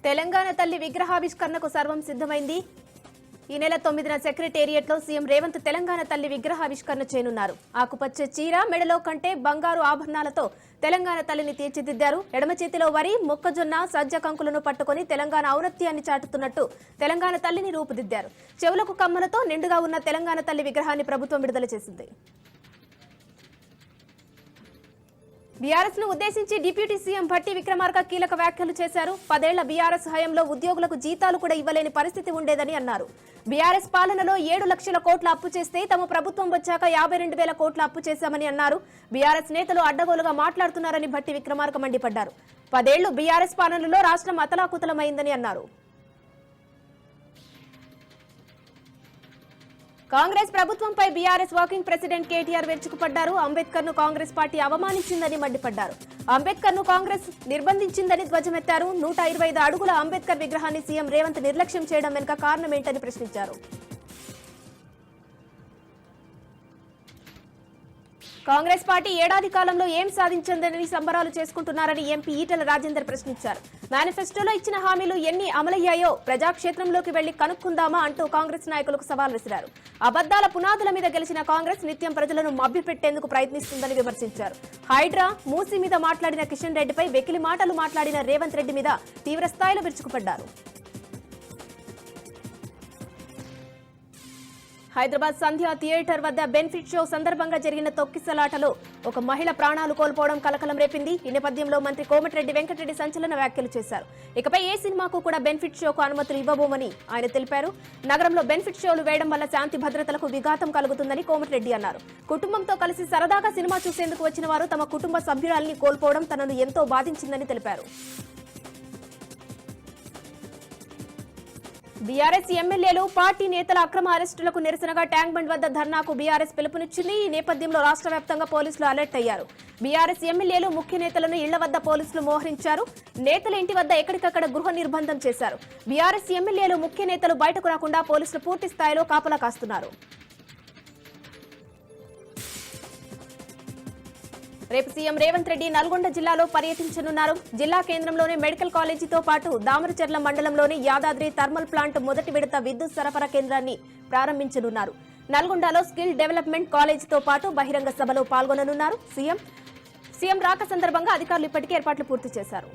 తెలంగాణ తల్లి విగ్రహావిష్కరణకు సర్వం సిద్ధమైంది. ఈ నెల 9న సెక్రటేరియట్లో సీఎం రేవంత్ తెలంగాణ తల్లి విగ్రహావిష్కరణ చేయనున్నారు. ఆకుపచ్చ చీర, మెడలో కంటే బంగారు ఆభరణాలతో తెలంగాణ తల్లిని తీర్చిదిద్దారు. ఎడమ చేతిలో వరి, మొక్కజొన్న, సజ్జ కంకులను పట్టుకుని తెలంగాణ ఔన్నత్యాన్ని చాటుతున్నట్టు తెలంగాణ తల్లిని రూపుదిద్దారు. చెవులకు కమ్మలతో నిండుగా ఉన్న తెలంగాణ తల్లి విగ్రహాన్ని ప్రభుత్వం విడుదల చేసింది. బీఆర్ఎస్ ను ఉద్దేశించి డిప్యూటీ సీఎం భట్టి విక్రమార్క కీలక వ్యాఖ్యలు చేశారు. 10 ఏళ్ల బీఆర్ఎస్ హయాంలో ఉద్యోగులకు జీతాలు కూడా ఇవ్వలేని పరిస్థితి ఉండేదని అన్నారు. బీఆర్ఎస్ పాలనలో 7 లక్షల కోట్ల అప్పు చేస్తే తమ ప్రభుత్వం వచ్చాక 52,000 కోట్ల అప్పు చేశామని అన్నారు. బీఆర్ఎస్ నేతలు అడ్డగోలుగా మాట్లాడుతున్నారని భట్టి విక్రమార్క మండిపడ్డారు. 10 ఏళ్లు బీఆర్ఎస్ పాలనలో రాష్ట్రం అతలాకుతలమైందని అన్నారు. కాంగ్రెస్ ప్రభుత్వంపై బీఆర్ఎస్ వర్కింగ్ ప్రెసిడెంట్ కేటీఆర్ విరుచుకుపడ్డారు. అంబేద్కర్ ను కాంగ్రెస్ పార్టీ అవమానించిందని మండిపడ్డారు. అంబేద్కర్ ను కాంగ్రెస్ నిర్బంధించిందని ధ్వజమెత్తారు. 125 అడుగుల అంబేద్కర్ విగ్రహాన్ని సీఎం రేవంత్ నిర్లక్ష్యం చేయడం వెనుక కారణమేంటని ప్రశ్నించారు. కాంగ్రెస్ పార్టీ ఏడాది కాలంలో ఏం సాధించిందని సంబరాలు చేసుకుంటున్నారని ఎంపీ ఈటెల రాజేందర్ ప్రశ్నించారు. మేనిఫెస్టోలో ఇచ్చిన హామీలు ఎన్ని అమలయ్యాయో ప్రజాక్షేత్రంలోకి వెళ్లి కనుక్కుందామా అంటూ కాంగ్రెస్ నాయకులకు సవాల్ విసిరారు. అబద్దాల పునాదుల మీద గెలిచిన కాంగ్రెస్ నిత్యం ప్రజలను మభ్యపెట్టేందుకు ప్రయత్నిస్తుందని విమర్శించారు. హైడ్రా, మూసీ మీద మాట్లాడిన కిషన్ రెడ్డిపై వెకిలి మాటలు మాట్లాడిన రేవంత్ రెడ్డి మీద తీవ్ర స్థాయిలో విరుచుకుపడ్డారు. హైదరాబాద్ సంధ్య థియేటర్ వద్ద బెనిఫిట్ షో సందర్భంగా జరిగిన తొక్కిసలాటలో ఒక మహిళ ప్రాణాలు కోల్పోవడం కలకలం రేపింది. ఈ నేపథ్యంలో మంత్రి కోమటిరెడ్డి వెంకటరెడ్డి సంచలన వ్యాఖ్యలు చేశారు. ఇకపై ఏ సినిమాకు కూడా బెనిఫిట్ షోకు అనుమతులు ఇవ్వబోమని ఆయన తెలిపారు. నగరంలో బెనిఫిట్ షోలు వేయడం వల్ల శాంతి భద్రతలకు విఘాతం కలుగుతుందని కోమటిరెడ్డి అన్నారు. కుటుంబంతో కలిసి సరదాగా సినిమా చూసేందుకు వచ్చిన వారు తమ కుటుంబ సభ్యురాల్ని కోల్పోవడం తనను ఎంతో బాధించిందని తెలిపారు. బీఆర్ఎస్ ఎమ్మెల్యేలు, పార్టీ నేతల అక్రమ అరెస్టులకు నిరసనగా ట్యాంక్ బండ్ వద్ద ధర్నాకు బీఆర్ఎస్ పిలుపునిచ్చింది. ఈ నేపథ్యంలో రాష్ట్ర వ్యాప్తంగా పోలీసులు అలర్ట్ అయ్యారు. బీఆర్ఎస్ ఎమ్మెల్యేలు, ముఖ్య నేతలను ఇళ్ల వద్ద పోలీసులు మోహరించారు. నేతల ఇంటి వద్ద ఎక్కడికక్కడ గృహ నిర్బంధం చేశారు. బీఆర్ఎస్ ఎమ్మెల్యేలు, ముఖ్య నేతలు బయటకు రాకుండా పోలీసులు పూర్తి స్థాయిలో కాపలా కాస్తున్నారు. రేపు సీఎం రేవంత్ రెడ్డి నల్గొండ జిల్లాలో పర్యటించనున్నారు. జిల్లా కేంద్రంలోని మెడికల్ కాలేజీతో పాటు దామరచర్ల మండలంలోని యాదాద్రి థర్మల్ ప్లాంట్ మొదటి విడత విద్యుత్ సరఫరా కేంద్రాన్ని ప్రారంభించనున్నారు. నల్గొండలో స్కిల్ డెవలప్మెంట్ కాలేజీతో పాటు బహిరంగ సభలో పాల్గొననున్నారు. సీఎం రాక సందర్భంగా అధికారులు ఇప్పటికే ఏర్పాట్లు పూర్తి చేశారు.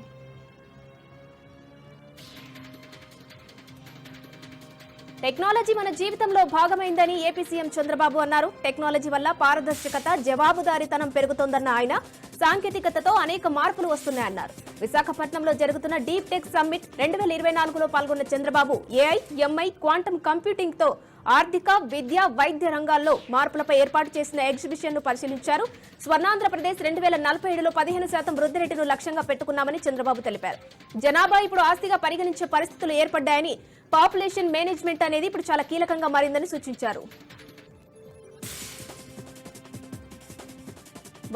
టెక్నాలజీ మన జీవితంలో భాగమైందని ఏపీ సీఎం చంద్రబాబు అన్నారు. టెక్నాలజీ వల్ల పారదర్శకత, జవాబుదారీతనం పెరుగుతోందన్న ఆయన సాంకేతికతతో అనేక మార్పులు వస్తున్నాయన్నారు. విశాఖపట్నంలో జరుగుతున్న డీప్ టెక్ సమ్మిట్ 2024లో పాల్గొన్న Chandrababu AI, MI, quantum computing తో ఆర్థిక, విద్య, వైద్య రంగాల్లో మార్పులపై ఏర్పాటు చేసిన ఎగ్జిబిషన్ ను పరిశీలించారు. స్వర్ణాంధ్రప్రదేశ్ 2047లో 15% వృద్ధి రేటును లక్ష్యంగా పెట్టుకున్నామని చంద్రబాబు తెలిపారు. జనాభా ఇప్పుడు ఆస్తిగా పరిగణించే పరిస్థితులు ఏర్పడ్డాయని, పాపులేషన్ మేనేజ్మెంట్ అనేది ఇప్పుడు చాలా కీలకంగా మారిందని సూచించారు.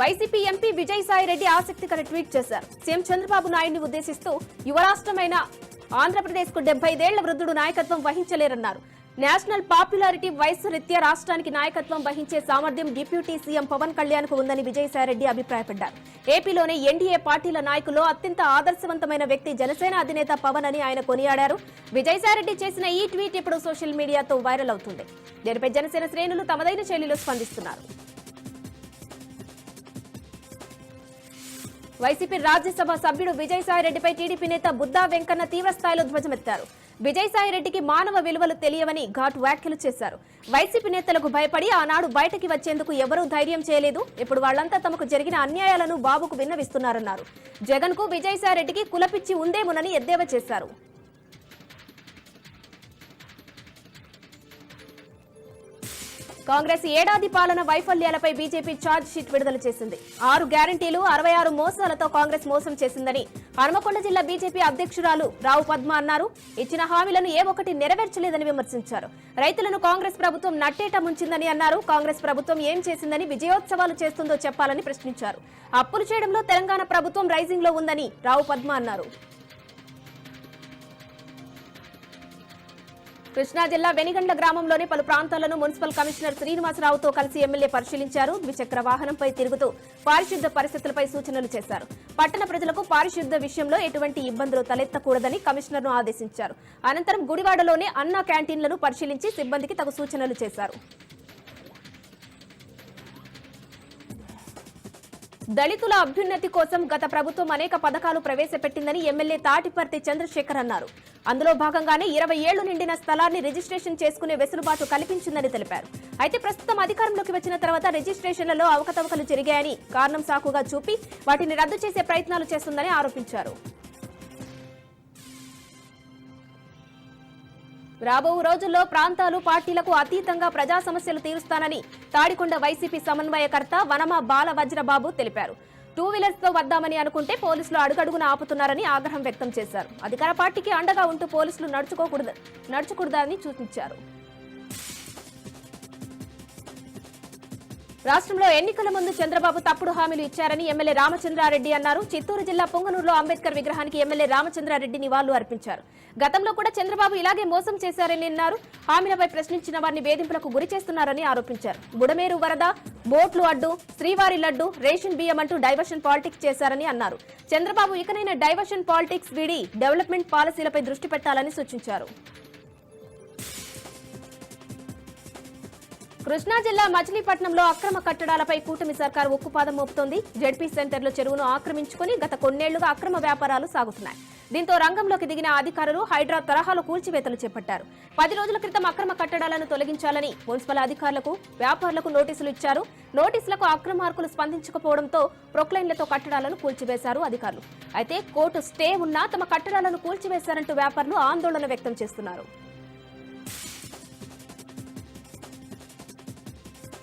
వైసీపీ ఎంపీ విజయసాయిరెడ్డి ఆసక్తికర ట్వీట్ చేశారు. సీఎం చంద్రబాబు నాయుడిని ఉద్దేశిస్తూ యువరాష్ట్రమైన ఆంధ్రప్రదేశ్ కు 75 ఏళ్ల వృద్ధుడు నాయకత్వం వహించలేరన్నారు. నేషనల్ పాపులారిటీ వయస్సు రీత్యా రాష్ట్రానికి నాయకత్వం వహించే సామర్థ్యం డిప్యూటీ సీఎం పవన్ కళ్యాణ్ కు ఉందని విజయసాయిరెడ్డి అభిప్రాయపడ్డారు. ఏపీలోని ఎన్డీఏ పార్టీల నాయకుల్లో అత్యంత ఆదర్శవంతమైన వ్యక్తి జనసేన అధినేత పవన్ అని ఆయన కొనియాడారు. విజయసాయిరెడ్డి చేసిన ఈ ట్వీట్ ఇప్పుడు సోషల్ మీడియాతో వైరల్ అవుతుంది. దీనిపై జనసేన శ్రేణులు తమదైన శైలిలో స్పందిస్తున్నారు. వైసీపీ రాజ్యసభ సభ్యుడు విజయసాయిరెడ్డిపై టీడీపీ నేత బుద్దా వెంకన్న తీవ్రస్థాయిలో ధ్వజమెత్తారు. విజయసాయిరెడ్డికి మానవ విలువలు తెలియవని ఘాటు వ్యాఖ్యలు చేశారు. వైసీపీ నేతలకు భయపడి ఆనాడు బయటకి వచ్చేందుకు ఎవరూ ధైర్యం చేయలేదు. ఇప్పుడు వాళ్లంతా తమకు జరిగిన అన్యాయాలను బాబుకు విన్నవిస్తున్నారన్నారు. జగన్ కు విజయసాయిరెడ్డికి కులపిచ్చి ఉందేమోనని ఎద్దేవా చేశారు. కాంగ్రెస్ ఏడాది పాలన వైఫల్యాలపై బీజేపీ ఛార్జ్ షీట్ విడుదల చేసింది. 6 గ్యారంటీలు, 66 మోసాలతో కాంగ్రెస్ మోసం చేసిందని హనుమకొండ జిల్లా బీజేపీ అధ్యక్షురాలు రావు పద్మ అన్నారు. ఇచ్చిన హామీలను ఏ ఒక్కటి నెరవేర్చలేదని విమర్శించారు. రైతులను కాంగ్రెస్ ప్రభుత్వం నట్టేట ముంచిందని అన్నారు. కాంగ్రెస్ ప్రభుత్వం ఏం చేసిందని, విజయోత్సవాలు చేస్తుందో చెప్పాలని ప్రశ్నించారు. అప్పులు చేయడంలో తెలంగాణ ప్రభుత్వం రైజింగ్ లో ఉందని రావు పద్మ అన్నారు. కృష్ణా జిల్లా వెనిగండ్ల గ్రామంలోని పలు ప్రాంతాలను మున్సిపల్ కమిషనర్ శ్రీనివాసరావుతో కలిసి ఎమ్మెల్యే పరిశీలించారు. ద్విచక్ర వాహనంపై తిరుగుతూ పారిశుద్ధ్య పరిస్థితులపై సూచనలు చేశారు. పట్టణ ప్రజలకు పారిశుద్ధ్య విషయంలో ఎటువంటి ఇబ్బందులు తలెత్తకూడదని కమిషనర్ను ఆదేశించారు. అనంతరం గుడివాడలోని అన్నా క్యాంటీన్లను పరిశీలించి సిబ్బందికి తగు సూచనలు చేశారు. దళితుల అభ్యున్నతి కోసం గత ప్రభుత్వం అనేక పథకాలు ప్రవేశపెట్టిందని ఎమ్మెల్యే తాటిపర్తి చంద్రశేఖర్ అన్నారు. అందులో భాగంగానే 20 ఏళ్లు నిండిన స్థలాన్ని రిజిస్ట్రేషన్ చేసుకునే వెసులుబాటు కల్పించిందని తెలిపారు. అయితే ప్రస్తుతం అధికారంలోకి వచ్చిన తర్వాత రిజిస్ట్రేషన్లలో అవకతవకలు జరిగాయని కారణం సాకుగా చూపి వాటిని రద్దు చేసే ప్రయత్నాలు చేస్తుందని ఆరోపించారు. రాబో రోజుల్లో ప్రాంతాలు పార్టీలకు అతీతంగా ప్రజా సమస్యలు తీరుస్తానని తాడికొండ వైసీపీ సమన్వయకర్త వనమ బాల వజ్రబాబు తెలిపారు. 2 వీలర్స్ తో వద్దామని అనుకుంటే పోలీసులు అడుగడుగున ఆపుతున్నారని ఆగ్రహం వ్యక్తం చేశారు. అధికార పార్టీకి అండగా ఉంటూ పోలీసులు నడుచుకూడదని సూచించారు. రాష్ట్రంలో ఎన్నికల ముందు చంద్రబాబు తప్పుడు హామీలు ఇచ్చారని ఎమ్మెల్యే రామచంద్రారెడ్డి అన్నారు. చిత్తూరు జిల్లా పొంగనూరులో అంబేద్కర్ విగ్రహానికి ఎమ్మెల్యే రామచంద్రారెడ్డి నివాళులు అర్పించారు. గతంలో కూడా చంద్రబాబు ఇలాగే మోసం చేశారని అన్నారు. హామీలపై ప్రశ్నించిన వారిని వేధింపులకు గురి చేస్తున్నారని ఆరోపించారు. బుడమేరు వరద, బోట్లు అడ్డు, శ్రీవారి లడ్డు, రేషన్ బియ్యం అంటూ డైవర్షన్ పాలిటిక్స్ చేశారని అన్నారు. చంద్రబాబు ఇకనైనా డైవర్షన్ పాలిటిక్స్ వీడి డెవలప్మెంట్ పాలసీలపై దృష్టి పెట్టాలని సూచించారు. కృష్ణా జిల్లా మచిలీపట్నంలో అక్రమ కట్టడాలపై కూటమి సర్కారు ఉక్కుపాదం మోపుతోంది. జెడ్పీ సెంటర్లో చెరువును ఆక్రమించుకుని గత కొన్నేళ్లుగా అక్రమ వ్యాపారాలు సాగుతున్నాయి. దీంతో రంగంలోకి దిగిన అధికారులు హైడ్రా తరహాలో కూల్చివేతలు చేపట్టారు. 10 రోజుల క్రితం అక్రమ కట్టడాలను తొలగించాలని మున్సిపల్ అధికారులకు, వ్యాపారులకు నోటీసులు ఇచ్చారు. నోటీసులకు అక్రమార్కులు స్పందించకపోవడంతో ప్రొక్లైన్లతో కట్టడాలను కూల్చివేశారు అధికారులు. అయితే కోర్టు స్టే ఉన్నా తమ కట్టడాలను కూల్చివేశారంటూ వ్యాపారులు ఆందోళన వ్యక్తం చేస్తున్నారు.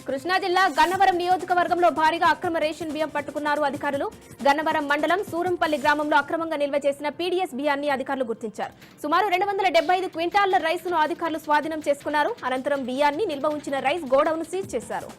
కృష్ణా జిల్లా గన్నవరం నియోజకవర్గంలో భారీగా అక్రమ రేషన్ బియ్యం పట్టుకున్నారు అధికారులు. గన్నవరం మండలం సూరంపల్లి గ్రామంలో అక్రమంగా నిల్వ చేసిన పీడీఎస్ బియ్యాన్ని అధికారులు గుర్తించారు. సుమారు 275 క్వింటాళ్ల రైసును అధికారులు స్వాధీనం చేసుకున్నారు. అనంతరం బియ్యాన్ని నిల్వ ఉంచిన రైస్ గోడౌన్ సీజ్ చేశారు.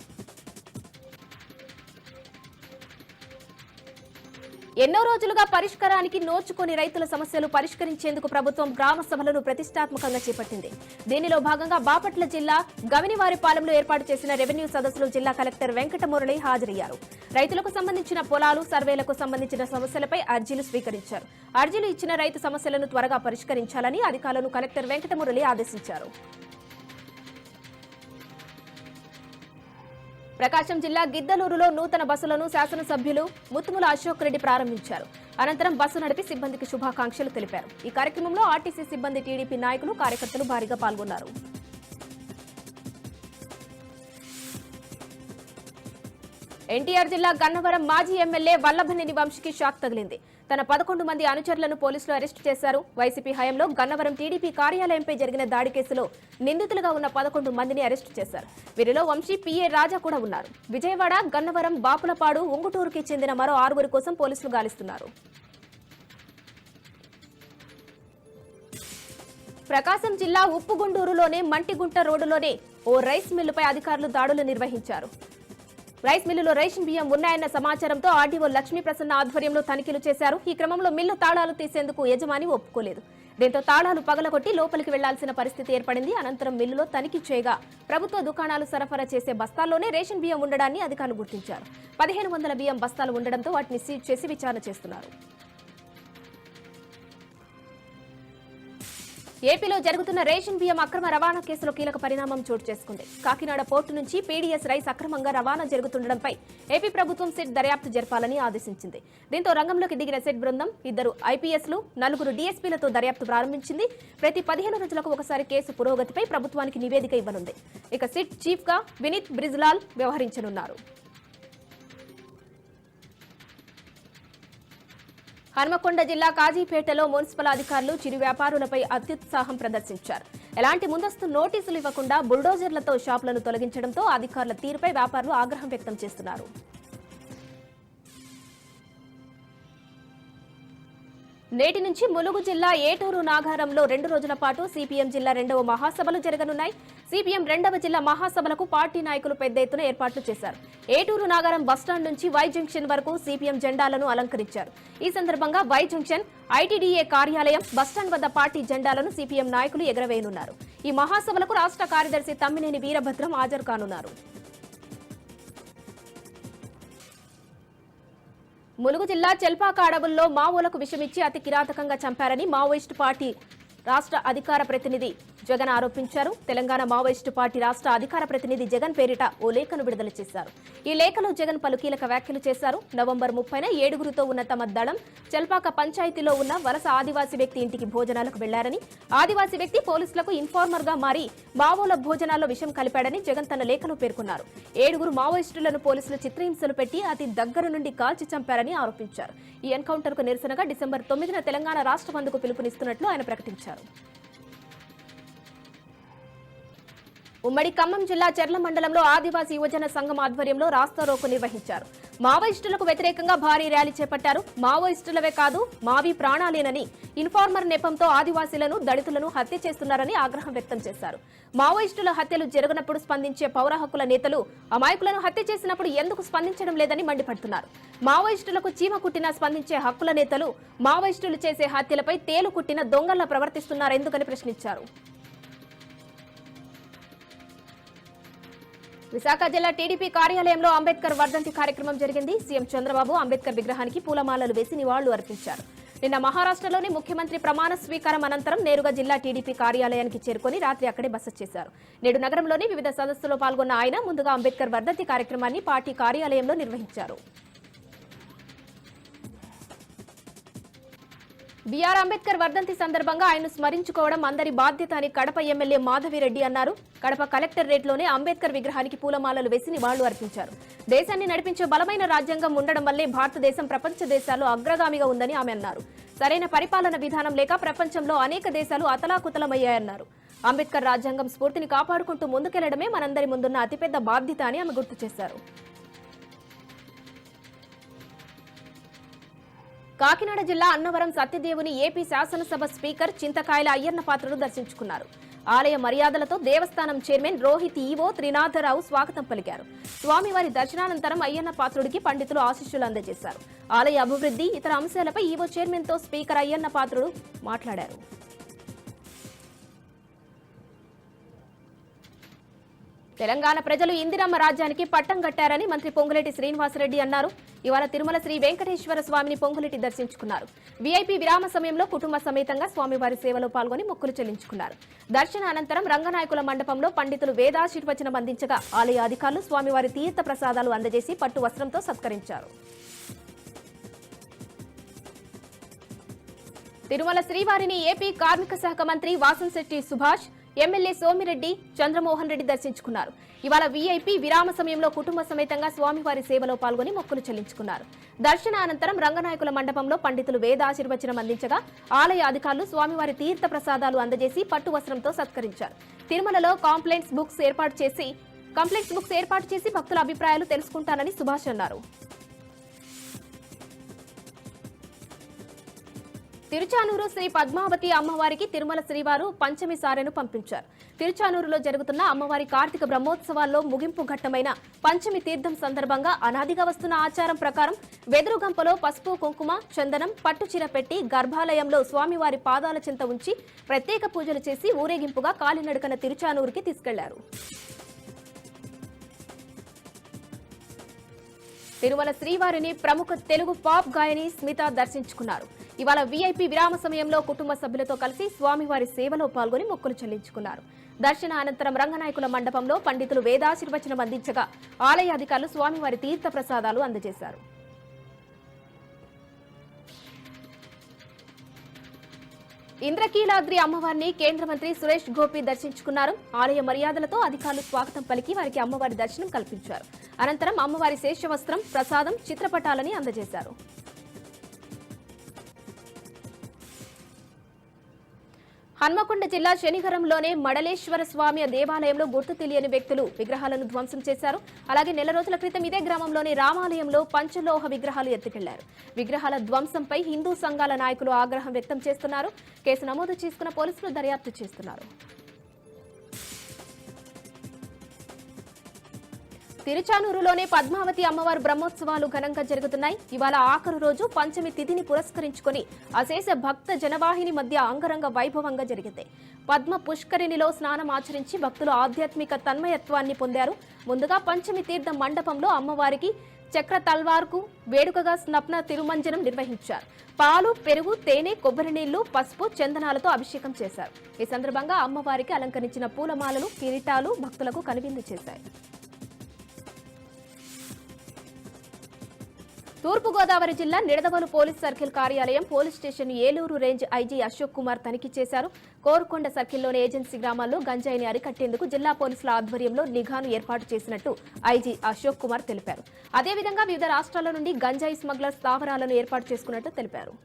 ఎన్నో రోజులుగా పరిష్కారానికి నోచుకొని రైతుల సమస్యలు పరిష్కరించేందుకు ప్రభుత్వం గ్రామ సభలను ప్రతిష్టాత్మకంగా చేపట్టింది. దీనిలో భాగంగా బాపట్ల జిల్లా గవినివారిపాలెంలో ఏర్పాటు చేసిన రెవెన్యూ సదస్సులో జిల్లా కలెక్టర్ వెంకటమురళి హాజరయ్యారు. రైతులకు సంబంధించిన పొలాలు, సర్వేలకు సంబంధించిన సమస్యలపై అర్జీలు స్వీకరించారు. అర్జీలు ఇచ్చిన రైతు సమస్యలను త్వరగా పరిష్కరించాలని అధికారులను కలెక్టర్ వెంకటమురళి ఆదేశించారు. ప్రకాశం జిల్లా గిద్దలూరులో నూతన బస్సులను శాసనసభ్యులు ముత్తుముల అశోక్ రెడ్డి ప్రారంభించారు. అనంతరం బస్సు నడిపి సిబ్బందికి శుభాకాంక్షలు తెలిపారు. ఈ కార్యక్రమంలో ఆర్టీసీ సిబ్బంది, టీడీపీ నాయకులు, కార్యకర్తలు భారీగా పాల్గొన్నారు. ఎన్టీఆర్ జిల్లా గన్నవరం మాజీ ఎమ్మెల్యే వల్లభనేని వంశీకి షాక్ తగిలింది. తన 11 మంది అనుచరులను పోలీసులు అరెస్టు చేశారు. వైసీపీ హయాంలో గన్నవరం టీడీపీ కార్యాలయంపై జరిగిన దాడి కేసులో నిందితులుగా ఉన్న 11 మందిని అరెస్టు చేశారు. వీరిలో వంశీ, పీఏ రాజా కూడా ఉన్నారు. విజయవాడ, గన్నవరం, బాపులపాడు, ఉంగుటూరుకి చెందిన మరో 6 కోసం పోలీసులు గాలిస్తున్నారు. ప్రకాశం జిల్లా ఉప్పుగుండూరులోనే మంటిగుంట రోడ్డులోనే ఓ రైస్ మిల్లుపై అధికారులు దాడులు నిర్వహించారు. రైస్ మిల్లులో రేషన్ బియ్యం ఉన్నాయన్న సమాచారంతో ఆర్డీఓ లక్ష్మీప్రసన్న ఆధ్వర్యంలో తనిఖీలు చేశారు. ఈ క్రమంలో మిల్లు తాళాలు తీసేందుకు యజమాని ఒప్పుకోలేదు. దీంతో తాళాలు పగలగొట్టి లోపలికి వెళ్లాల్సిన పరిస్థితి ఏర్పడింది. అనంతరం మిల్లులో తనిఖీ చేయగా ప్రభుత్వ దుకాణాలు సరఫరా చేసే బస్తాల్లోనే రేషన్ బియ్యం ఉండడాన్ని అధికారులు గుర్తించారు. 1500 బియ్యం బస్తాలు ఉండడంతో వాటిని సీజ్ చేసి విచారణ చేస్తున్నారు. ఏపీలో జరుగుతున్న రేషన్ బియ్యం అక్రమ రవాణా కేసులో కీలక పరిణామం చోటు చేసుకుంది. కాకినాడ పోర్టు నుంచి పీడీఎస్ రైస్ అక్రమంగా రవాణా జరుగుతుండటంపై ఏపీ ప్రభుత్వం సిట్ దర్యాప్తు జరపాలని ఆదేశించింది. దీంతో రంగంలోకి దిగిన సిట్ బృందం 2 ఐపీఎస్లు, 4 డీఎస్పీలతో దర్యాప్తు ప్రారంభించింది. ప్రతి 15 రోజులకు ఒకసారి కేసు పురోగతిపై ప్రభుత్వానికి నివేదిక ఇవ్వనుంది. ఇక సిట్ చీఫ్ గా వినీత్ బ్రిజ్లాల్ వ్యవహరించనున్నారు. హన్మకొండ జిల్లా కాజీపేటలో మున్సిపల్ అధికారులు చిరు వ్యాపారులపై అత్యుత్సాహం ప్రదర్శించారు. ఎలాంటి ముందస్తు నోటీసులు ఇవ్వకుండా బుల్డోజర్లతో షాపులను తొలగించడంతో అధికారుల తీరుపై వ్యాపారులు ఆగ్రహం వ్యక్తం చేస్తున్నారు. నేటి నుంచి ములుగు జిల్లా ఏటూరు నాగారంలో 2 రోజుల పాటు సిపిఎం జిల్లా 2వ మహాసభలు జరగనున్నాయి. సిపిఎం 2వ జిల్లా మహాసభలకు పార్టీ నాయకులు పెద్ద ఎత్తున ఏర్పాట్లు చేశారు. ఏటూరు నాగారం బస్టాండ్ నుంచి వై జంక్షన్ వరకు సిపిఎం జెండాలను అలంకరించారు. ఈ సందర్భంగా వై జంక్షన్, ఐటీడీఏ కార్యాలయం, బస్టాండ్ వద్ద పార్టీ జెండాలను సిపిఎం నాయకులు ఎగరవేయనున్నారు. ఈ మహాసభలకు రాష్ట్ర కార్యదర్శి తమ్మినేని వీరభద్రం హాజరు కానున్నారు. ములుగు జిల్లా చెల్పాక అడవుల్లో మావోలకు విషమిచ్చి అతి కిరాతకంగా చంపారని మావోయిస్టు పార్టీ రాష్ట్ర అధికార ప్రతినిధి జగన్ ఆరోపించారు. తెలంగాణ మావోయిస్టు పార్టీ రాష్ట్ర అధికార ప్రతినిధి జగన్ పేరిట ఓ లేఖను విడుదల చేశారు. ఈ లేఖలో జగన్ పలు కీలక వ్యాఖ్యలు చేశారు. నవంబర్ 30న 7గురితో ఉన్న తమ దళం చెల్పాక పంచాయతీలో ఉన్న వలస ఆదివాసీ వ్యక్తి ఇంటికి భోజనాలకు వెళ్లారని, ఆదివాసీ వ్యక్తి పోలీసులకు ఇన్ఫార్మర్ గా మారి మావోల భోజనాల్లో విషం కలిపాడని జగన్ తన లేఖలో పేర్కొన్నారు. 7గురు మావోయిస్టులను పోలీసులు చిత్రహింసలు పెట్టి అతి దగ్గర నుండి కాల్చి చంపారని ఆరోపించారు. ఈ ఎన్కౌంటర్ కు నిరసనగా డిసెంబర్ 9న తెలంగాణ రాష్ట్ర బంద్కు పిలుపునిస్తున్నట్లు ఆయన ప్రకటించారు. ఉమ్మడి ఖమ్మం జిల్లా చెర్ల మండలంలో ఆదివాసీ యువజన సంఘం ఆధ్వర్యంలో రాస్తారోకో నిర్వహించారు. మావోయిస్టులకు వ్యతిరేకంగా భారీ ర్యాలీ చేపట్టారు. మావోయిస్టులవే కాదు, మావి ప్రాణాలేనని, ఇన్ఫార్మర్ నెపంతో ఆదివాసీలను, దళితులను హత్య చేస్తున్నారని ఆగ్రహం వ్యక్తం చేశారు. మావోయిస్టుల హత్యలు జరగనప్పుడు స్పందించే పౌర హక్కుల నేతలు అమాయకులను హత్య చేసినప్పుడు ఎందుకు స్పందించడం లేదని మండిపడుతున్నారు. మావోయిస్టులకు చీమ కుట్టినా స్పందించే హక్కుల నేతలు మావోయిస్టులు చేసే హత్యలపై తేలు కుట్టిన దొంగల్లా ప్రవర్తిస్తున్నారెందుకని ప్రశ్నించారు. విశాఖ జిల్లా టీడీపీ కార్యాలయంలో అంబేద్కర్ వర్ధంతి కార్యక్రమం జరిగింది. సీఎం చంద్రబాబు అంబేద్కర్ విగ్రహానికి పూలమాలలు వేసి నివాళులు అర్పించారు. నిన్న మహారాష్ట్రలోని ముఖ్యమంత్రి ప్రమాణ స్వీకారం అనంతరం నేరుగా జిల్లా టీడీపీ కార్యాలయానికి చేరుకుని రాత్రి అక్కడే బస చేశారు. నేడు నగరంలోని వివిధ సదస్సులో పాల్గొన్న ఆయన ముందుగా అంబేద్కర్ వర్ధంతి కార్యక్రమాన్ని పార్టీ కార్యాలయంలో నిర్వహించారు. బీఆర్ అంబేద్కర్ వర్ధంతి సందర్భంగా ఆయన్ను స్మరించుకోవడం అందరి బాధ్యత అని కడప ఎమ్మెల్యే మాధవిరెడ్డి అన్నారు. కడప కలెక్టరేట్లోనే అంబేద్కర్ విగ్రహానికి పూలమాలలు వేసి నివాళులు అర్పించారు. దేశాన్ని నడిపించే బలమైన రాజ్యాంగం ఉండడం వల్లే భారతదేశం ప్రపంచ దేశాల్లో అగ్రగామిగా ఉందని ఆమె అన్నారు. సరైన పరిపాలన విధానం లేక ప్రపంచంలో అనేక దేశాలు అతలాకుతలమయ్యాయన్నారు. అంబేద్కర్ రాజ్యాంగం స్ఫూర్తిని కాపాడుకుంటూ ముందుకెళ్లడమే మనందరి ముందున్న అతిపెద్ద బాధ్యత అని ఆమె గుర్తు చేశారు. కాకినాడ జిల్లా అన్నవరం సత్యదేవుని ఏపీ శాసనసభ స్పీకర్ చింతకాయల అయ్యన్న పాత్రుడు దర్శించుకున్నారు. ఆలయ మర్యాదలతో దేవస్థానం చైర్మన్ రోహిత్ ఈవో త్రినాథరావు స్వాగతం పలికారు. స్వామివారి దర్శనానంతరం అయ్యన్న పాత్రుడికి పండితులు ఆశీస్సులు అందజేశారు. ఆలయ అభివృద్ధి, ఇతర అంశాలపై ఈవో చైర్మన్ తో స్పీకర్ అయ్యన్న పాత్రుడు మాట్లాడారు. తెలంగాణ ప్రజలు ఇందిరమ్మ రాజ్యానికి పట్టం కట్టారని మంత్రి పొంగులేటి శ్రీనివాసరెడ్డి అన్నారు. ఇవాళ తిరుమల శ్రీ వెంకటేశ్వర స్వామిని పొంగులేటి దర్శించుకున్నారు. వీఐపీ విరామ సమయంలో కుటుంబ సమేతంగా స్వామివారి సేవలో పాల్గొని మొక్కులు చెల్లించుకున్నారు. దర్శన అనంతరం రంగనాయకుల మండపంలో పండితులు వేదాశీర్వచనం అందించగా ఆలయ అధికారులు స్వామివారి తీర్థ ప్రసాదాలు అందజేసి పట్టు వస్త్రంతో సత్కరించారు. తిరుమల శ్రీవారిని ఏపీ కార్మిక శాఖ మంత్రి వాసంశెట్టి సుభాష్, ఎమ్మెల్యే సోమిరెడ్డి, చంద్రమోహన్ రెడ్డి దర్శించుకున్నారు. ఇవాళ వీఐపీ విరామ సమయంలో కుటుంబ సమేతంగా స్వామివారి సేవలో పాల్గొని మొక్కులు చెల్లించుకున్నారు. దర్శన అనంతరం రంగనాయకుల మండపంలో పండితులు వేదాశీర్వచనం అందించగా ఆలయ అధికారులు స్వామివారి తీర్థ ప్రసాదాలు అందజేసి పట్టు వస్త్రంతో సత్కరించారు. తిరుమలలో కంప్లైంట్స్ బుక్స్ ఏర్పాటు చేసి భక్తుల అభిప్రాయాలు తెలుసుకుంటానని సుభాష్ అన్నారు. తిరుచానూరు శ్రీ పద్మావతి అమ్మవారికి తిరుమల శ్రీవారు పంచమి సారెను పంపించారు. తిరుచానూరులో జరుగుతున్న అమ్మవారి కార్తీక బ్రహ్మోత్సవాల్లో ముగింపు ఘట్టమైన పంచమి తీర్థం సందర్భంగా అనాదిగా వస్తున్న ఆచారం ప్రకారం వెదురుగంపలో పసుపు, కుంకుమ, చందనం, పట్టుచీర పెట్టి గర్భాలయంలో స్వామివారి పాదాల చెంత ఉంచి ప్రత్యేక పూజలు చేసి ఊరేగింపుగా కాలినడకన తిరుచానూరుకి తీసుకెళ్లారు. తిరుమల శ్రీవారిని ప్రముఖ తెలుగు పాప్ గాయని స్మిత దర్శించుకున్నారు. ఇవాళ వీఐపీ విరామ సమయంలో కుటుంబ సభ్యులతో కలిసి స్వామివారి సేవలో పాల్గొని మొక్కులు చెల్లించుకున్నారు. దర్శన అనంతరం రంగనాయకుల మండపంలో పండితులు వేదాశీర్వచనం అందించగా ఆలయ అధికారులు స్వామివారి తీర్థ ప్రసాదాలు అందజేశారు. ఇంద్రకీలాద్రి అమ్మవారిని కేంద్ర మంత్రి సురేష్ గోపి దర్శించుకున్నారు. ఆలయ మర్యాదలతో అధికారులు స్వాగతం పలికి వారికి అమ్మవారి దర్శనం కల్పించారు. అనంతరం అమ్మవారి శేషవస్త్రం, ప్రసాదం, చిత్రపటాలని అందజేశారు. హన్మకొండ జిల్లా శనిగరంలోనే మడలేశ్వర స్వామి దేవాలయంలో గుర్తు తెలియని వ్యక్తులు విగ్రహాలను ధ్వంసం చేశారు. అలాగే నెల రోజుల క్రితం ఇదే గ్రామంలోని రామాలయంలో పంచలోహ విగ్రహాలు ఎత్తుకెళ్లారు. విగ్రహాల ధ్వంసంపై హిందూ సంఘాల నాయకులు ఆగ్రహం వ్యక్తం చేస్తున్నారు. కేసు నమోదు చేసుకున్న పోలీసులు దర్యాప్తు చేస్తున్నారు. తిరుచానూరులోనే పద్మావతి అమ్మవారి బ్రహ్మోత్సవాలు ఘనంగా జరుగుతున్నాయి. ఇవాళ ఆఖరు రోజు పంచమి తిథిని పురస్కరించుకుని అశేష భక్త జనవాహిని మధ్య అంగరంగ వైభవంగా జరిగింది. పద్మ పుష్కరిణిలో స్నానం ఆచరించి భక్తులు ఆధ్యాత్మిక తన్మయత్వాన్ని పొందారు. ముందుగా పంచమి తీర్థ మండపంలో అమ్మవారికి చక్ర తల్వార్కు వేడుకగా స్నప్న తిరుమంజనం నిర్వహించారు. పాలు, పెరుగు, తేనె, కొబ్బరి నీళ్లు, పసుపు, చందనాలతో అభిషేకం చేశారు. ఈ సందర్భంగా అమ్మవారికి అలంకరించిన పూలమాలలు, కిరీటాలు భక్తులకు కనువిందు చేశాయి. తూర్పుగోదావరి జిల్లా నిడదవోలు పోలీస్ సర్కిల్ కార్యాలయం, police station Eluru range IG Ashok Kumar తనిఖీ చేశారు. కోరుకొండ సర్కిల్లోని ఏజెన్సీ గ్రామాల్లో గంజాయిని అరికట్టేందుకు జిల్లా పోలీసుల ఆధ్వర్యంలో నిఘాను ఏర్పాటు చేసినట్టు ఐజీ అశోక్ కుమార్ తెలిపారు. అదేవిధంగా వివిధ రాష్ట్రాల నుండి గంజాయి స్మగ్లర్ స్థావరాలను ఏర్పాటు చేసుకున్నట్టు తెలిపారు.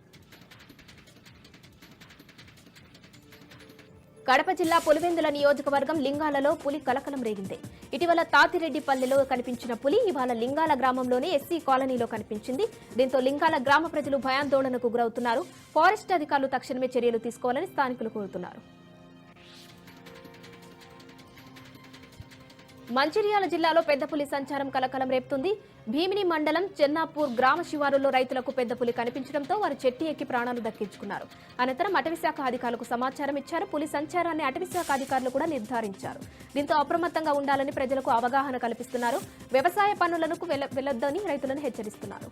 కడప జిల్లా పులివెందుల నియోజకవర్గం లింగాలలో పులి కలకలం రేగింది. ఇటీవల తాతిరెడ్డిపల్లిలో కనిపించిన పులి ఇవాళ లింగాల గ్రామంలోని ఎస్సీ కాలనీలో కనిపించింది. దీంతో లింగాల గ్రామ ప్రజలు భయాందోళనకు గురవుతున్నారు. ఫారెస్ట్ అధికారులు తక్షణమే చర్యలు తీసుకోవాలని స్థానికులు కోరుతున్నారు. మంచిర్యాల జిల్లాలో పెద్ద పులి సంచారం కలకలం రేపుతుంది. భీమిని మండలం చెన్నాపూర్ గ్రామ శివారులో రైతులకు పెద్ద పులి కనిపించడంతో వారు చెట్టు ఎక్కి ప్రాణాలు దక్కించుకున్నారు. అనంతరం అటవీశాఖ అధికారులకు సమాచారం ఇచ్చారు. పులి సంచారాన్ని అటవీశాఖ అధికారులు కూడా నిర్ధారించారు. దీంతో అప్రమత్తంగా ఉండాలని ప్రజలకు అవగాహన కల్పిస్తున్నారు. వ్యవసాయ పనులకు వెళ్లొద్దని రైతులను హెచ్చరిస్తున్నారు.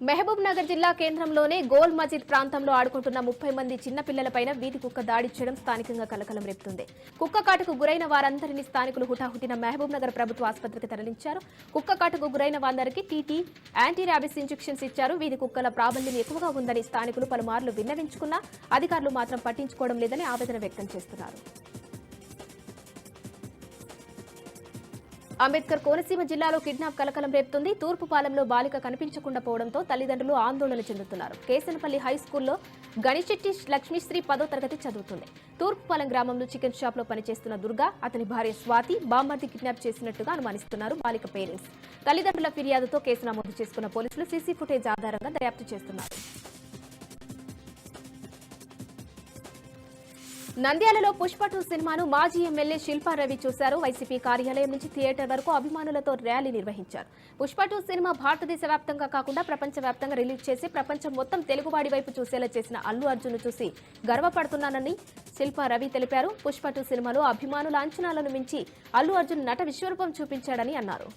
మహబూబ్ నగర్ జిల్లా కేంద్రంలోనే గోల్ మజిద్ ప్రాంతంలో ఆడుకుంటున్న 30 మంది చిన్నపిల్లలపైన వీధి కుక్క దాడి చేయడం స్థానికంగా కలకలం రేపుతుంది. కుక్క కాటుకు గురైన వారందరినీ స్థానికులు హుటాహుటిన మహబూబ్ నగర్ ప్రభుత్వ ఆసుపత్రికి తరలించారు. కుక్క కాటుకు గురైన వారందరికీ టీటీ, యాంటీ ర్యాబిస్ ఇంజెక్షన్స్ ఇచ్చారు. వీధి కుక్కల ప్రాబల్యం ఎక్కువగా ఉందని స్థానికులు పలుమార్లు విన్నవించుకున్నా అధికారులు మాత్రం పట్టించుకోవడం లేదని ఆవేదన వ్యక్తం చేస్తున్నారు. అంబేద్కర్ కోనసీమ జిల్లాలో కిడ్నాప్ కలకలం రేపుతుంది. తూర్పుపాలెంలో బాలిక కనిపించకుండా పోవడంతో తల్లిదండ్రులు ఆందోళన చెందుతున్నారు. కేసనపల్లి హైస్కూల్లో గణిశెట్టి లక్ష్మీశ్రీ 10వ తరగతి చదువుతుంది. తూర్పుపాలెం గ్రామంలో చికెన్ షాప్ లో పనిచేస్తున్న దుర్గా, అతని భార్య స్వాతి బామ్మర్ది కిడ్నాప్ చేసినట్టుగా అనుమానిస్తున్నారు బాలిక పేరెంట్స్. తల్లిదండ్రుల ఫిర్యాదుతో కేసు నమోదు చేసుకున్న పోలీసులు సీసీ ఫుటేజ్ ఆధారంగా దర్యాప్తు చేస్తున్నారు. నంద్యాలలో పుష్ప 2 సినిమాను మాజీ ఎమ్మెల్యే శిల్పా రవి చూశారు. వైసీపీ కార్యాలయం నుంచి థియేటర్ వరకు అభిమానులతో ర్యాలీ నిర్వహించారు. పుష్ప 2 సినిమా భారతదేశ వ్యాప్తంగా కాకుండా ప్రపంచ వ్యాప్తంగా రిలీజ్ చేసి ప్రపంచం మొత్తం తెలుగువాడి వైపు చూసేలా చేసిన అల్లు అర్జున్ చూసి గర్వపడుతున్నానని శిల్పా రవి తెలిపారు. పుష్ప 2 సినిమాలో అభిమానుల అంచనాలను మించి అల్లు అర్జున్ నట విశ్వరూపం చూపించాడని అన్నారు.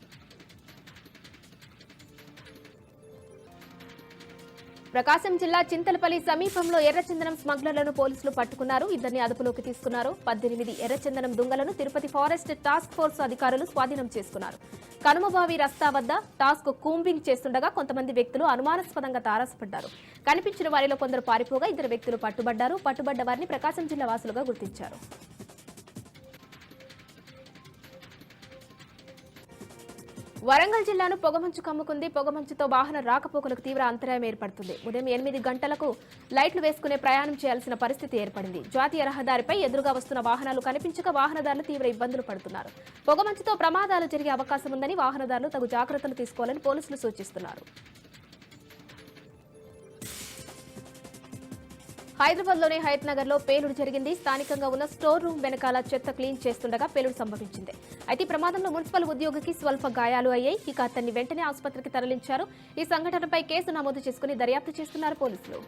ప్రకాశం జిల్లా చింతలపల్లి సమీపంలో ఎర్రచందనం స్మగ్లర్లను పోలీసులు పట్టుకున్నారు. ఇద్దరిని అదుపులోకి తీసుకున్నారు. 18 ఎర్రచందనం దుంగలను తిరుపతి ఫారెస్ట్ టాస్క్ ఫోర్స్ అధికారులు స్వాధీనం చేసుకున్నారు. కనుమబావి రస్తా వద్ద టాస్క్ కూంబింగ్ చేస్తుండగా కొంతమంది వ్యక్తులు అనుమానాస్పదంగా తారసపడ్డారు. కనిపించిన వారిలో కొందరు పారిపోగా 2 వ్యక్తులు పట్టుబడ్డారు. పట్టుబడ్డ వారిని ప్రకాశం జిల్లా వాసులుగా గుర్తించారు. వరంగల్ జిల్లాను పొగమంచు కమ్ముకుంది. పొగమంచుతో వాహన రాకపోకలకు తీవ్ర అంతరాయం ఏర్పడుతుంది. ఉదయం 8 గంటలకు లైట్లు వేసుకునే ప్రయాణం చేయాల్సిన పరిస్థితి ఏర్పడింది. జాతీయ రహదారిపై ఎదురుగా వస్తున్న వాహనాలు కనిపించక వాహనదారులు తీవ్ర ఇబ్బందులు పడుతున్నారు. పొగమంచుతో ప్రమాదాలు జరిగే అవకాశం ఉందని వాహనదారులు తగు జాగ్రత్తలు తీసుకోవాలని పోలీసులు సూచిస్తున్నారు. హైదరాబాద్లోని హయత్ నగర్ లో పేలుడు జరిగింది. స్థానికంగా ఉన్న స్టోర్ రూమ్ వెనకాల చెత్త క్లీన్ చేస్తుండగా పేలుడు సంభవించింది. అయితే ప్రమాదంలో మున్సిపల్ ఉద్యోగికి స్వల్ప గాయాలు అయ్యాయి. ఇక అతన్ని వెంటనే ఆసుపత్రికి తరలించారు. ఈ సంఘటనపై కేసు నమోదు చేసుకుని దర్యాప్తు చేస్తున్నారు పోలీసులు.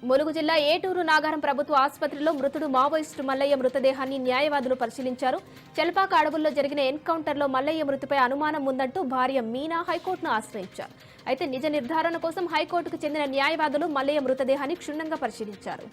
ములుగు జిల్లా ఏటూరు నాగారం ప్రభుత్వ ఆసుపత్రిలో మృతుడు మావోయిస్టు మల్లయ్య మృతదేహాన్ని న్యాయవాదులు పరిశీలించారు. చెల్పాక అడవుల్లో జరిగిన ఎన్కౌంటర్లో మల్లయ్య మృతిపై అనుమానం ఉందంటూ భార్య మీనా హైకోర్టును ఆశ్రయించారు. అయితే నిజ నిర్ధారణ కోసం హైకోర్టుకు చెందిన న్యాయవాదులు మల్లయ్య మృతదేహాన్ని క్షుణ్ణంగా పరిశీలించారు.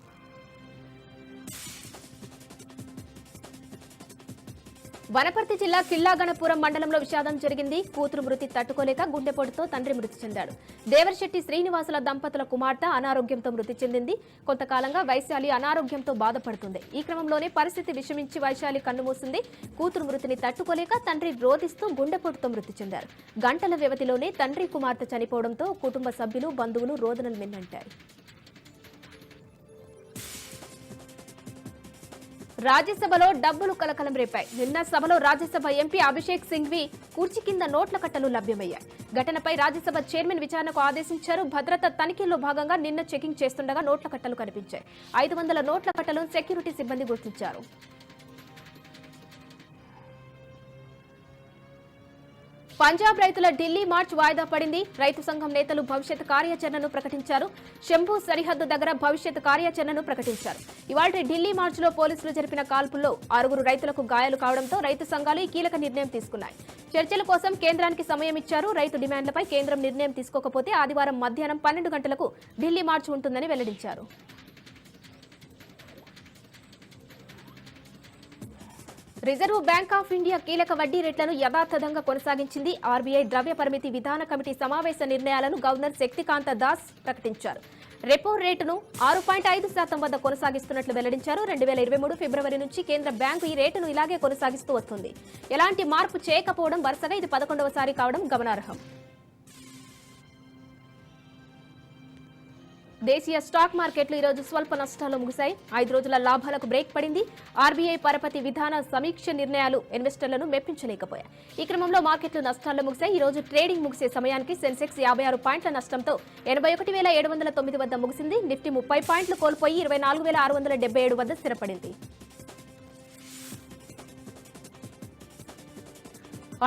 వనపర్తి జిల్లా కిల్లాగణపురం మండలంలో విషాదం జరిగింది. కూతురు మృతి తట్టుకోలేక గుండెపోటుతో తండ్రి మృతి చెందాడు. దేవరశెట్టి శ్రీనివాసుల దంపతుల కుమార్తె అనారోగ్యంతో మృతి చెందింది. కొంతకాలంగా వైశాలి అనారోగ్యంతో బాధపడుతుంది. ఈ క్రమంలోనే పరిస్థితి విషమించి వైశాలి కన్నుమూసింది. కూతురు మృతిని తట్టుకోలేక తండ్రి రోధిస్తూ గుండెపోటుతో మృతి చెందారు. గంటల వ్యవధిలోనే తండ్రి కుమార్తె చనిపోవడంతో కుటుంబ సభ్యులు బంధువులు రోదనలు మిన్నంటారు. రాజ్యసభలో డబ్బులు కలకలం రేపాయి. నిన్న సభలో రాజ్యసభ ఎంపీ అభిషేక్ సింఘ్వి కుర్చీ కింద నోట్ల కట్టలు లభ్యమయ్యాయి. ఘటనపై రాజ్యసభ చైర్మన్ విచారణకు ఆదేశించారు. భద్రతా తనిఖీల్లో భాగంగా నిన్న చెకింగ్ చేస్తుండగా నోట్ల కట్టలు కనిపించాయి. 500 నోట్ల కట్టలను సెక్యూరిటీ సిబ్బంది గుర్తించారు. పంజాబ్ రైతుల ఢిల్లీ మార్చ్ వాయిదా పడింది. రైతు సంఘం నేతలు భవిష్యత్ కార్యాచరణను ప్రకటించారు. శంభు సరిహద్దు దగ్గర భవిష్యత్ కార్యాచరణను ప్రకటించారు. ఇవాళ ఢిల్లీ మార్చ్ లో పోలీసులు జరిపిన కాల్పుల్లో 6 రైతులకు గాయాలు కావడంతో రైతు సంఘాలు ఈ కీలక నిర్ణయం తీసుకున్నాయి. చర్చల కోసం కేంద్రానికి సమయం ఇచ్చారు. రైతు డిమాండ్లపై కేంద్రం నిర్ణయం తీసుకోకపోతే ఆదివారం మధ్యాహ్నం 12 గంటలకు ఢిల్లీ మార్చ్ ఉంటుందని వెల్లడించారు. రిజర్వ్ బ్యాంక్ ఆఫ్ ఇండియా కీలక వడ్డీ రేట్లను యథాతథంగా కొనసాగించింది. ఆర్బీఐ ద్రవ్య పరిమితి విధాన కమిటీ సమావేశ నిర్ణయాలను గవర్నర్ శక్తికాంత దాస్ ప్రకటించారు. రెపో రేటును 6.5% వద్ద కొనసాగిస్తున్నట్లు వెల్లడించారు. 2023 ఫిబ్రవరి నుంచి కేంద్ర బ్యాంకు ఈ రేటును ఇలాగే కొనసాగిస్తూ వస్తుంది. ఎలాంటి మార్పు చేయకపోవడం వరుసగా ఇది 11వసారి కావడం గమనార్హం. దేశీయ స్టాక్ మార్కెట్లు ఈ రోజు స్వల్ప నష్టాల్లో ముగిశాయి. 5 రోజుల లాభాలకు బ్రేక్ పడింది. ఆర్బీఐ పరపతి విధాన సమీక్ష నిర్ణయాలు ఇన్వెస్టర్లను మెప్పించలేకపోయాయి. ఈ క్రమంలో మార్కెట్లు నష్టాల్లో ముగిశాయి. ఈ రోజు ట్రేడింగ్ ముగిసే సమయానికి సెన్సెక్స్ 56 పాయింట్ల నష్టంతో 81,709 వద్ద ముగిసింది. నిఫ్టీ 30 పాయింట్లు కోల్పోయి 24,677 వద్ద స్థిరపడింది.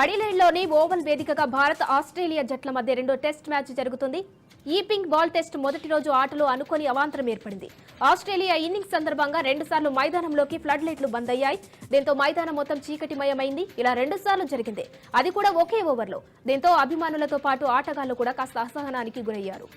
అడిలైడ్లోని ఓవల్ వేదికగా భారత్ ఆస్ట్రేలియా జట్ల మధ్య రెండో టెస్ట్ మ్యాచ్ జరుగుతుంది. ఈ పింక్ బాల్ టెస్ట్ మొదటి రోజు ఆటలో అనుకోని అవాంతరం ఏర్పడింది. ఆస్ట్రేలియా ఇన్నింగ్స్ సందర్భంగా 2 సార్లు మైదానంలోకి ఫ్లడ్ లైట్లు బంద్ అయ్యాయి. దీంతో మైదానం మొత్తం చీకటిమయమైంది. ఇలా 2 సార్లు జరిగింది, అది కూడా ఒకే ఓవర్లో. దీంతో అభిమానులతో పాటు ఆటగాళ్లు కూడా కాస్త అసహనానికి గురయ్యారు.